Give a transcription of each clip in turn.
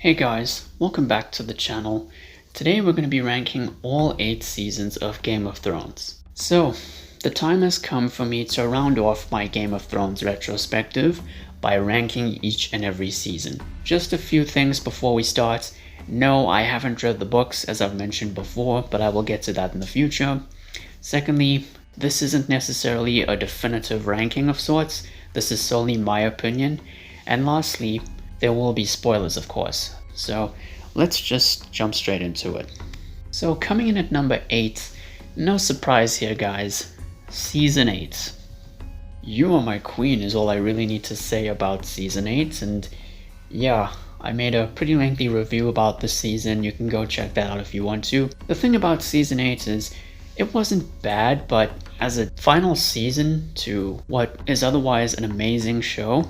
Hey guys, welcome back to the channel. Today we're going to be ranking all 8 seasons of Game of Thrones. So, the time has come for me to round off my Game of Thrones retrospective by ranking each and every season. Just a few things before we start. No, I haven't read the books as I've mentioned before, but I will get to that in the future. Secondly, this isn't necessarily a definitive ranking of sorts. This is solely my opinion. And lastly, there will be spoilers, of course. So let's just jump straight into it. So coming in at number 8, no surprise here guys, Season 8. You Are My Queen is all I really need to say about Season 8, and yeah, I made a pretty lengthy review about this season. You can go check that out if you want to. The thing about Season 8 is it wasn't bad, but as a final season to what is otherwise an amazing show,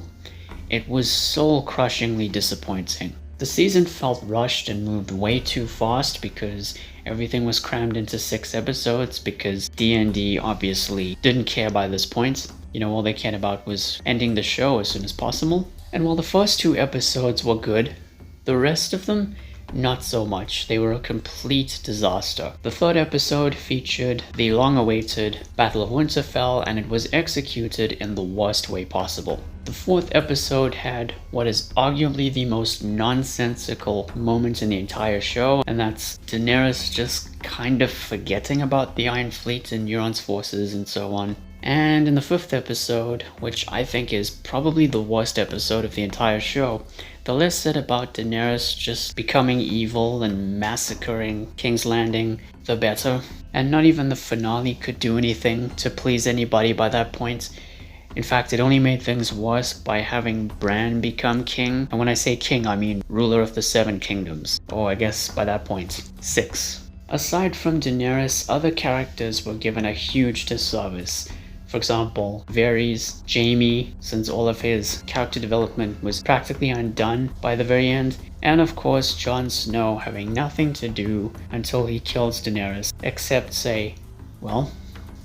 it was soul-crushingly disappointing. The season felt rushed and moved way too fast because everything was crammed into 6 episodes because D&D obviously didn't care by this point. All they cared about was ending the show as soon as possible. And while the first 2 episodes were good, the rest of them, not so much. They were a complete disaster. The 3rd episode featured the long-awaited Battle of Winterfell, and it was executed in the worst way possible. The 4th episode had what is arguably the most nonsensical moment in the entire show, and that's Daenerys just kind of forgetting about the Iron Fleet and Euron's forces and so on. And in the 5th episode, which I think is probably the worst episode of the entire show, the less said about Daenerys just becoming evil and massacring King's Landing, the better. And not even the finale could do anything to please anybody by that point. In fact, it only made things worse by having Bran become king. And when I say king, I mean ruler of the 7 kingdoms. Or I guess by that point, 6. Aside from Daenerys, other characters were given a huge disservice. For example, Varys, Jaime, since all of his character development was practically undone by the very end, and of course Jon Snow having nothing to do until he kills Daenerys, except say, well,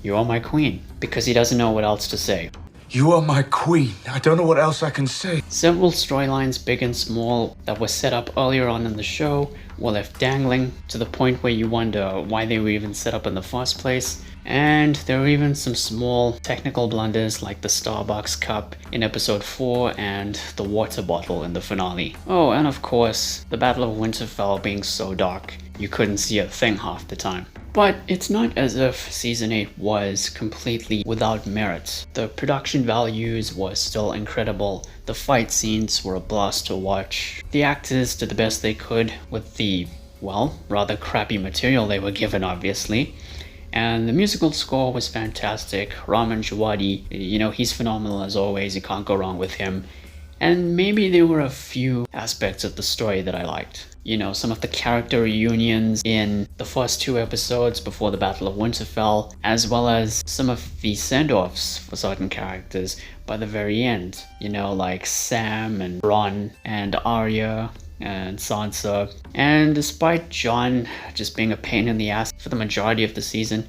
you are my queen, because he doesn't know what else to say. You are my queen. I don't know what else I can say. Several storylines, big and small, that were set up earlier on in the show were left dangling to the point where you wonder why they were even set up in the first place. And there were even some small technical blunders like the Starbucks cup in episode 4 and the water bottle in the finale. Oh, and of course, the Battle of Winterfell being so dark, you couldn't see a thing half the time. But it's not as if Season 8 was completely without merit. The production values were still incredible, the fight scenes were a blast to watch, the actors did the best they could with the, well, rather crappy material they were given obviously. And the musical score was fantastic. Ramin Djawadi, he's phenomenal as always, you can't go wrong with him. And maybe there were a few aspects of the story that I liked. Some of the character reunions in the first 2 episodes before the Battle of Winterfell, as well as some of the send-offs for certain characters by the very end. Like Sam and Bronn and Arya and Sansa. And despite Jon just being a pain in the ass for the majority of the season,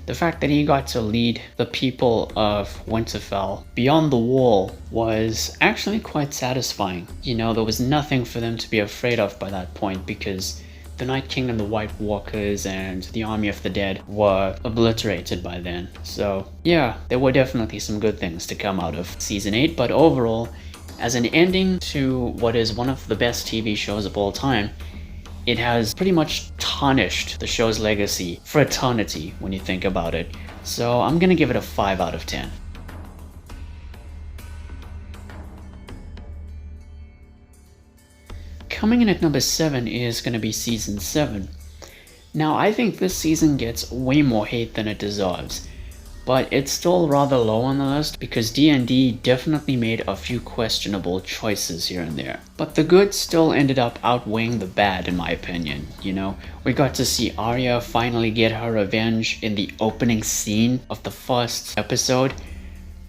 the fact that he got to lead the people of Winterfell beyond the wall was actually quite satisfying. There was nothing for them to be afraid of by that point because the Night King and the White Walkers and the Army of the Dead were obliterated by then. So yeah, there were definitely some good things to come out of Season 8, but overall, as an ending to what is one of the best TV shows of all time, it has pretty much tarnished the show's legacy for eternity when you think about it. So I'm gonna give it a 5 out of 10. Coming in at number 7 is gonna be Season 7. Now I think this season gets way more hate than it deserves, but it's still rather low on the list because D&D definitely made a few questionable choices here and there. But the good still ended up outweighing the bad in my opinion, We got to see Arya finally get her revenge in the opening scene of the first episode.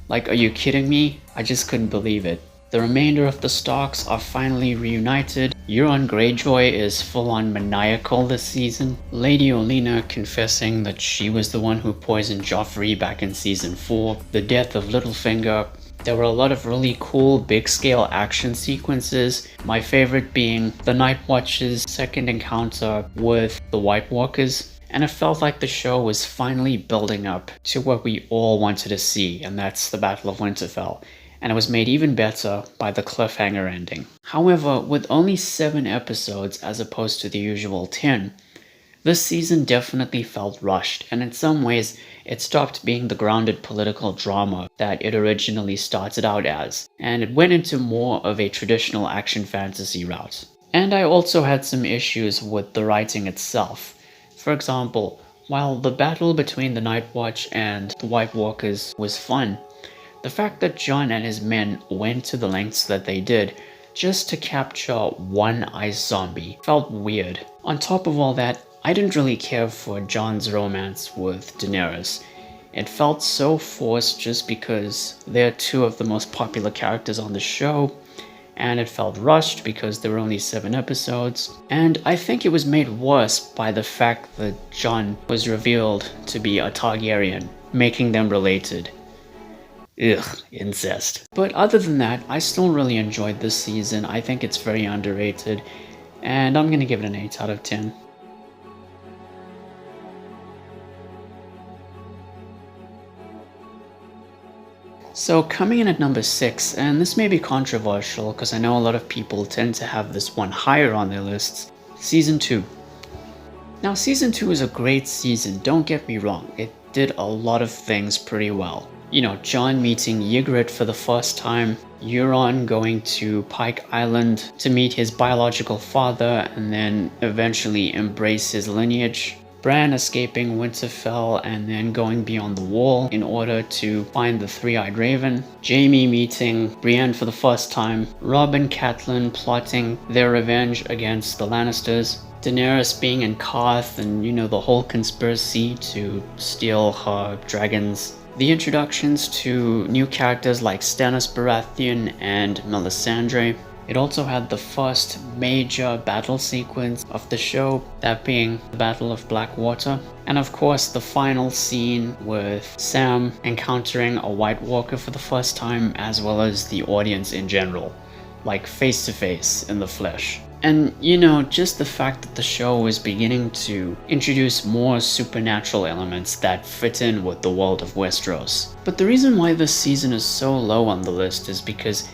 Like, are you kidding me? I just couldn't believe it. The remainder of the Starks are finally reunited. Euron Greyjoy is full-on maniacal this season. Lady Olenna confessing that she was the one who poisoned Joffrey back in Season 4. The death of Littlefinger. There were a lot of really cool big scale action sequences, my favorite being the Night Watch's second encounter with the White Walkers, and it felt like the show was finally building up to what we all wanted to see, and that's the Battle of Winterfell, and it was made even better by the cliffhanger ending. However, with only 7 episodes as opposed to the usual 10, this season definitely felt rushed, and in some ways, it stopped being the grounded political drama that it originally started out as, and it went into more of a traditional action fantasy route. And I also had some issues with the writing itself. For example, while the battle between the Night Watch and the White Walkers was fun, the fact that Jon and his men went to the lengths that they did just to capture one ice zombie felt weird. On top of all that, I didn't really care for Jon's romance with Daenerys. It felt so forced just because they're 2 of the most popular characters on the show, and it felt rushed because there were only 7 episodes, and I think it was made worse by the fact that Jon was revealed to be a Targaryen, making them related. Ugh, incest. But other than that, I still really enjoyed this season. I think it's very underrated, and I'm gonna give it an 8 out of 10. So coming in at number 6, and this may be controversial because I know a lot of people tend to have this one higher on their lists, Season 2. Now Season 2 is a great season, don't get me wrong, it did a lot of things pretty well. You know, Jon meeting Ygritte for the first time, Euron going to Pike Island to meet his biological father and then eventually embrace his lineage, Bran escaping Winterfell and then going beyond the wall in order to find the Three-Eyed Raven, Jaime meeting Brienne for the first time, Robb and Catelyn plotting their revenge against the Lannisters, Daenerys being in Karth and, you know, the whole conspiracy to steal her dragons, the introductions to new characters like Stannis Baratheon and Melisandre. It also had the first major battle sequence of the show, that being the Battle of Blackwater. And of course the final scene with Sam encountering a White Walker for the first time, as well as the audience in general, like face to face in the flesh. And you know, just the fact that the show was beginning to introduce more supernatural elements that fit in with the world of Westeros. But the reason why this season is so low on the list is because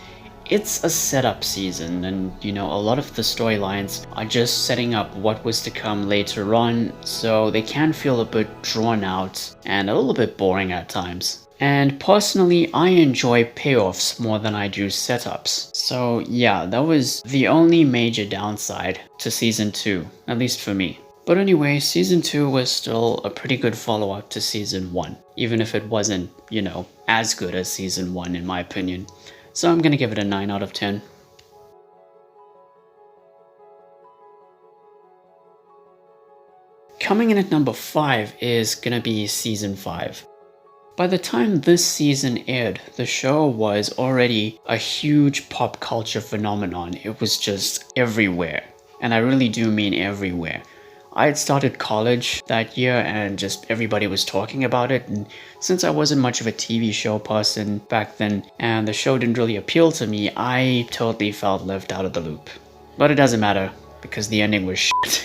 it's a setup season, and you know, a lot of the storylines are just setting up what was to come later on, so they can feel a bit drawn out and a little bit boring at times. And personally, I enjoy payoffs more than I do setups. So yeah, that was the only major downside to Season 2, at least for me. But anyway, Season 2 was still a pretty good follow-up to Season 1, even if it wasn't, you know, as good as Season 1 in my opinion. So I'm gonna give it a 9 out of 10. Coming in at number 5 is gonna be Season 5. By the time this season aired, the show was already a huge pop culture phenomenon. It was just everywhere, and I really do mean everywhere. I had started college that year and just everybody was talking about it, and since I wasn't much of a TV show person back then and the show didn't really appeal to me, I totally felt left out of the loop. But it doesn't matter, because the ending was shit.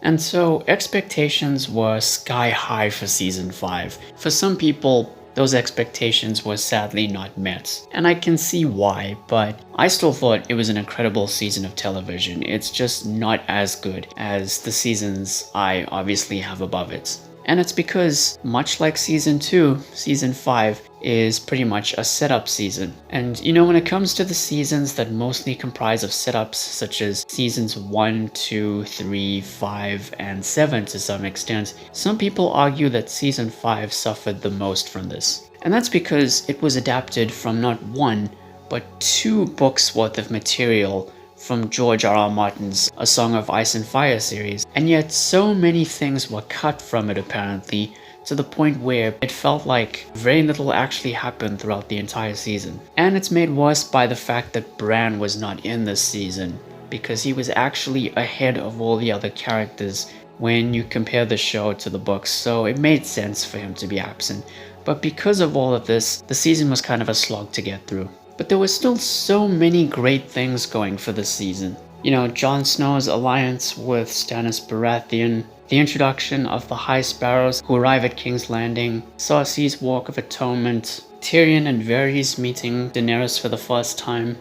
And so expectations were sky high for Season 5. For some people, those expectations were sadly not met. And I can see why, but I still thought it was an incredible season of television. It's just not as good as the seasons I obviously have above it. And it's because, much like Season 2, Season 5 is pretty much a setup season. And you know, when it comes to the seasons that mostly comprise of setups, such as Seasons 1, 2, 3, 5, and 7 to some extent, some people argue that Season 5 suffered the most from this. And that's because it was adapted from not one, but 2 books worth of material from George R.R. Martin's A Song of Ice and Fire series, and yet so many things were cut from it apparently, to the point where it felt like very little actually happened throughout the entire season. And it's made worse by the fact that Bran was not in this season, because he was actually ahead of all the other characters when you compare the show to the books, so it made sense for him to be absent. But because of all of this, the season was kind of a slog to get through. But there were still so many great things going for this season. You know, Jon Snow's alliance with Stannis Baratheon, the introduction of the High Sparrows who arrive at King's Landing, Cersei's Walk of Atonement, Tyrion and Varys meeting Daenerys for the first time,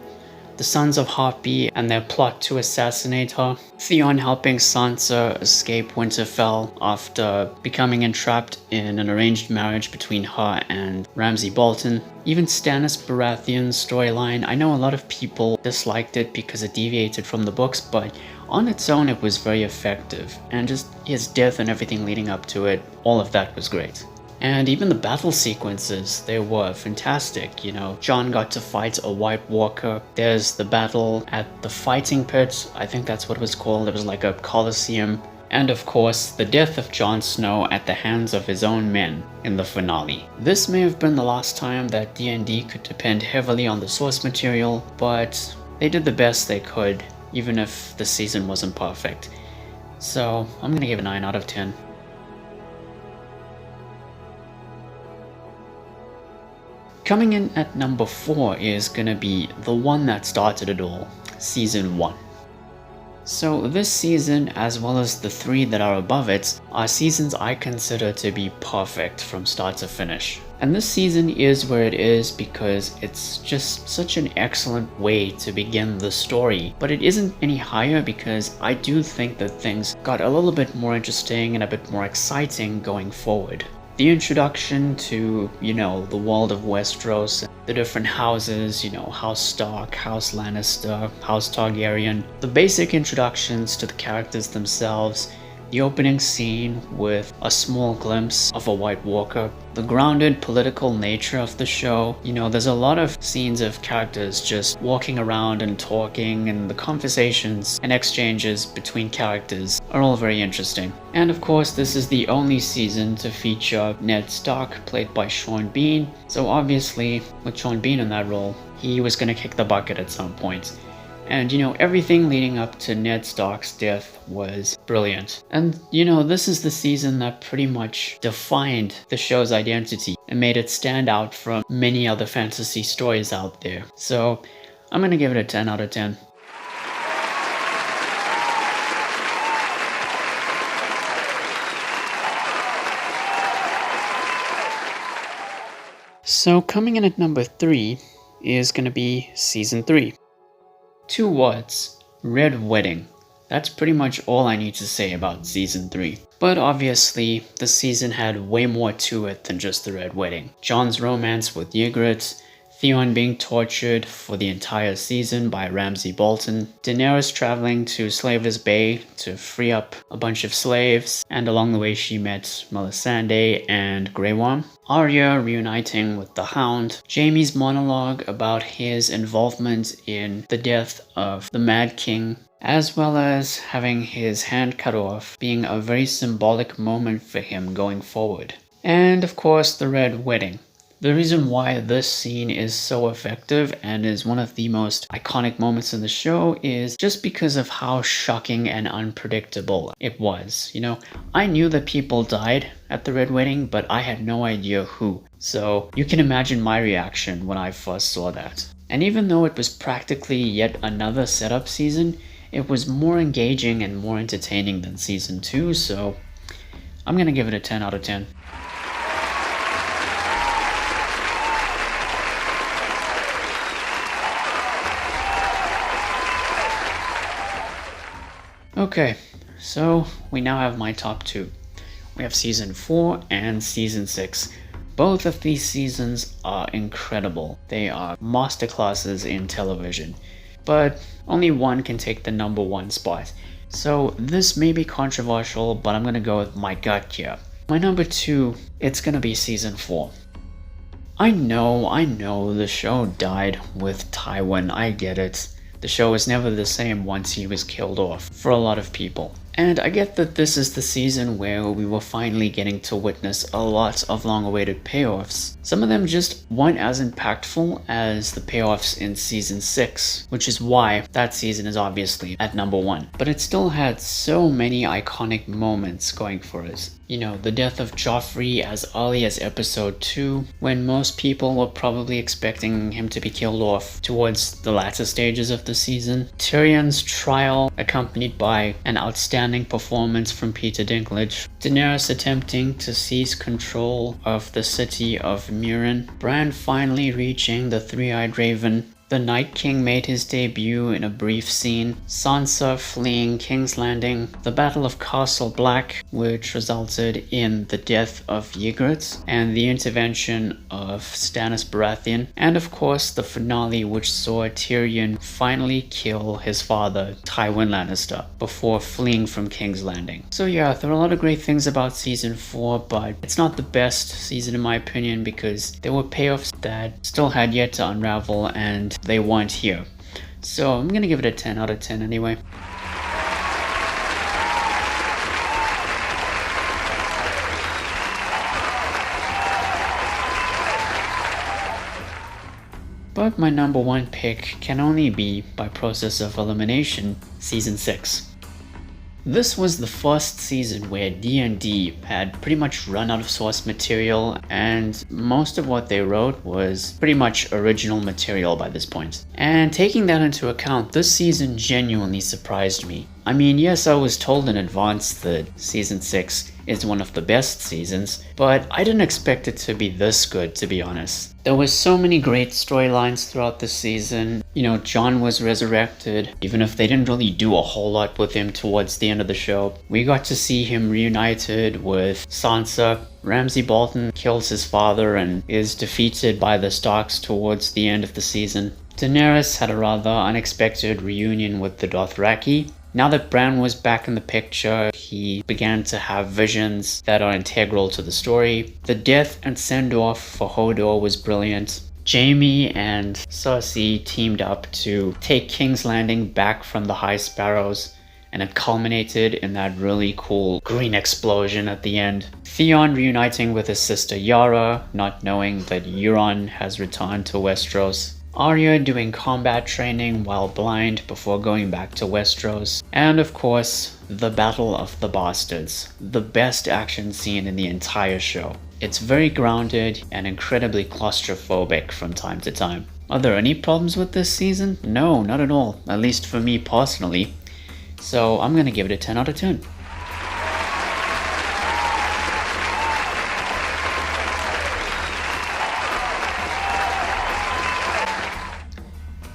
the Sons of Harpy and their plot to assassinate her, Theon helping Sansa escape Winterfell after becoming entrapped in an arranged marriage between her and Ramsay Bolton, even Stannis Baratheon's storyline. I know a lot of people disliked it because it deviated from the books, but on its own it was very effective, and just his death and everything leading up to it, all of that was great. And even the battle sequences, they were fantastic. You know, Jon got to fight a White Walker. There's the battle at the fighting pit, I think that's what it was called. It was like a coliseum. And of course, the death of Jon Snow at the hands of his own men in the finale. This may have been the last time that D&D could depend heavily on the source material, but they did the best they could, even if the season wasn't perfect. So I'm gonna give it a 9 out of 10. Coming in at number 4 is gonna be the one that started it all, Season 1. So this season, as well as the 3 that are above it, are seasons I consider to be perfect from start to finish. And this season is where it is because it's just such an excellent way to begin the story. But it isn't any higher because I do think that things got a little bit more interesting and a bit more exciting going forward. The introduction to, you know, the world of Westeros, the different houses, you know, House Stark, House Lannister, House Targaryen, the basic introductions to the characters themselves, the opening scene with a small glimpse of a White Walker, the grounded political nature of the show. You know, there's a lot of scenes of characters just walking around and talking, and the conversations and exchanges between characters are all very interesting. And of course, this is the only season to feature Ned Stark, played by Sean Bean. So obviously, with Sean Bean in that role, he was gonna kick the bucket at some point. And you know, everything leading up to Ned Stark's death was brilliant. And you know, this is the season that pretty much defined the show's identity and made it stand out from many other fantasy stories out there. So I'm gonna give it a 10 out of 10. So coming in at number 3 is gonna be Season 3. 2 words, Red Wedding. That's pretty much all I need to say about Season 3. But obviously, the season had way more to it than just the Red Wedding. Jon's romance with Ygritte, Theon being tortured for the entire season by Ramsay Bolton, Daenerys traveling to Slaver's Bay to free up a bunch of slaves, and along the way she met Melisandre and Grey Worm, Arya reuniting with the Hound, Jaime's monologue about his involvement in the death of the Mad King, as well as having his hand cut off being a very symbolic moment for him going forward. And of course, the Red Wedding. The reason why this scene is so effective and is one of the most iconic moments in the show is just because of how shocking and unpredictable it was. You know, I knew that people died at the Red Wedding, but I had no idea who. So you can imagine my reaction when I first saw that. And even though it was practically yet another setup season, it was more engaging and more entertaining than Season 2, so I'm gonna give it a 10 out of 10. Okay, so we now have my top 2. We have Season 4 and Season 6. Both of these seasons are incredible. They are masterclasses in television, but only one can take the number 1 spot. So this may be controversial, but I'm gonna go with my gut here. My number 2, it's gonna be Season 4. I know the show died with Tywin, I get it. The show was never the same once he was killed off, for a lot of people. And I get that this is the season where we were finally getting to witness a lot of long-awaited payoffs. Some of them just weren't as impactful as the payoffs in Season 6, which is why that season is obviously at number 1. But it still had so many iconic moments going for us. You know, the death of Joffrey as early as episode 2, when most people were probably expecting him to be killed off towards the latter stages of the season. Tyrion's trial, accompanied by an outstanding performance from Peter Dinklage. Daenerys attempting to seize control of the city of Murin. Bran finally reaching the Three-Eyed Raven. The Night King made his debut in a brief scene, Sansa fleeing King's Landing, the Battle of Castle Black, which resulted in the death of Ygritte, and the intervention of Stannis Baratheon, and of course the finale which saw Tyrion finally kill his father, Tywin Lannister, before fleeing from King's Landing. So yeah, there are a lot of great things about Season 4, but it's not the best season in my opinion because there were payoffs that still had yet to unravel and they weren't here. So I'm gonna give it a 10 out of 10 anyway. But my number 1 pick can only be, by process of elimination, Season 6. This was the first season where D&D had pretty much run out of source material, and most of what they wrote was pretty much original material by this point. And taking that into account, this season genuinely surprised me. I mean, yes, I was told in advance that Season 6 is one of the best seasons, but I didn't expect it to be this good, to be honest. There were so many great storylines throughout the season. You know, Jon was resurrected, even if they didn't really do a whole lot with him towards the end of the show. We got to see him reunited with Sansa. Ramsay Bolton kills his father and is defeated by the Starks towards the end of the season. Daenerys had a rather unexpected reunion with the Dothraki. Now that Bran was back in the picture, he began to have visions that are integral to the story. The death and send-off for Hodor was brilliant. Jaime and Cersei teamed up to take King's Landing back from the High Sparrows, and it culminated in that really cool green explosion at the end. Theon reuniting with his sister Yara, not knowing that Euron has returned to Westeros. Arya doing combat training while blind before going back to Westeros. And of course, the Battle of the Bastards, the best action scene in the entire show. It's very grounded and incredibly claustrophobic from time to time. Are there any problems with this season? No, not at all, at least for me personally. So I'm gonna give it a 10 out of 10.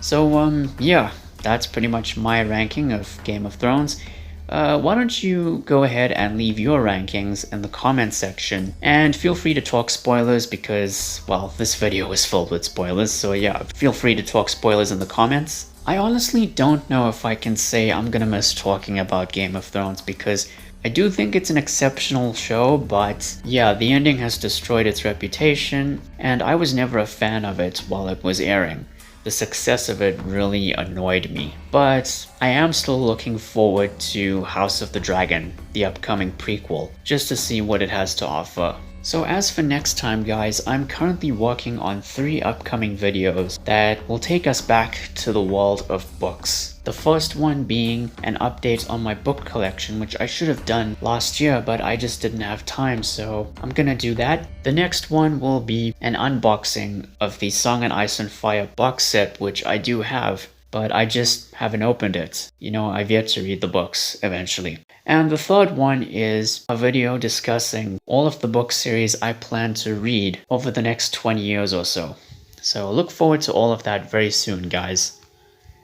So yeah, that's pretty much my ranking of Game of Thrones. Why don't you go ahead and leave your rankings in the comments section, and feel free to talk spoilers because, well, this video is filled with spoilers, so yeah, feel free to talk spoilers in the comments. I honestly don't know if I can say I'm gonna miss talking about Game of Thrones because I do think it's an exceptional show, but yeah, the ending has destroyed its reputation, and I was never a fan of it while it was airing. The success of it really annoyed me. But I am still looking forward to House of the Dragon, the upcoming prequel, just to see what it has to offer. So as for next time guys, I'm currently working on 3 upcoming videos that will take us back to the world of books. The first one being an update on my book collection, which I should have done last year, but I just didn't have time, so I'm gonna do that. The next one will be an unboxing of the Song and Ice and Fire box set, which I do have, but I just haven't opened it. You know, I've yet to read the books eventually. And the third one is a video discussing all of the book series I plan to read over the next 20 years or so. So look forward to all of that very soon, guys.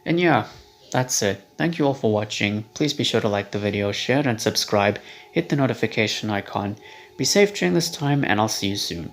And yeah, that's it. Thank you all for watching. Please be sure to like the video, share and subscribe, hit the notification icon. Be safe during this time, and I'll see you soon.